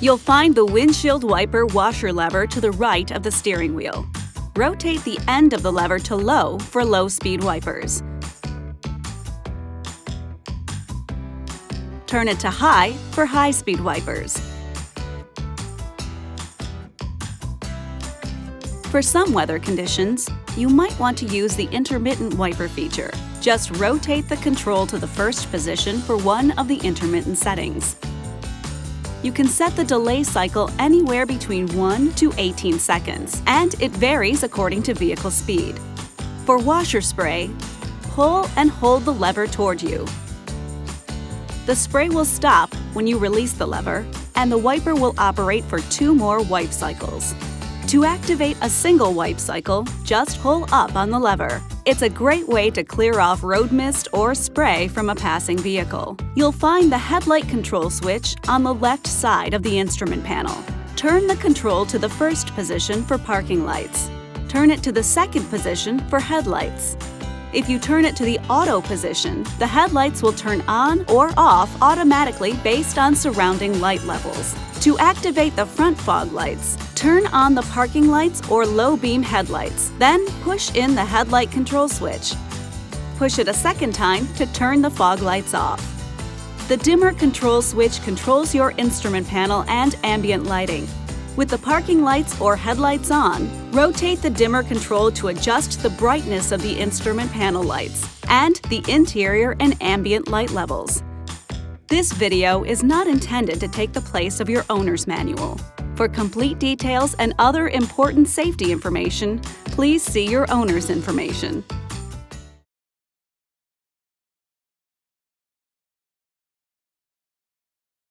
You'll find the windshield wiper washer lever to the right of the steering wheel. Rotate the end of the lever to low for low-speed wipers. Turn it to high for high-speed wipers. For some weather conditions, you might want to use the intermittent wiper feature. Just rotate the control to the first position for one of the intermittent settings. You can set the delay cycle anywhere between 1 to 18 seconds, and it varies according to vehicle speed. For washer spray, pull and hold the lever toward you. The spray will stop when you release the lever, and the wiper will operate for 2 more wipe cycles. To activate a single wipe cycle, just pull up on the lever. It's a great way to clear off road mist or spray from a passing vehicle. You'll find the headlight control switch on the left side of the instrument panel. Turn the control to the first position for parking lights. Turn it to the second position for headlights. If you turn it to the auto position, the headlights will turn on or off automatically based on surrounding light levels. To activate the front fog lights, turn on the parking lights or low-beam headlights, then push in the headlight control switch. Push it a second time to turn the fog lights off. The dimmer control switch controls your instrument panel and ambient lighting. With the parking lights or headlights on, rotate the dimmer control to adjust the brightness of the instrument panel lights and the interior and ambient light levels. This video is not intended to take the place of your owner's manual. For complete details and other important safety information, please see your owner's information.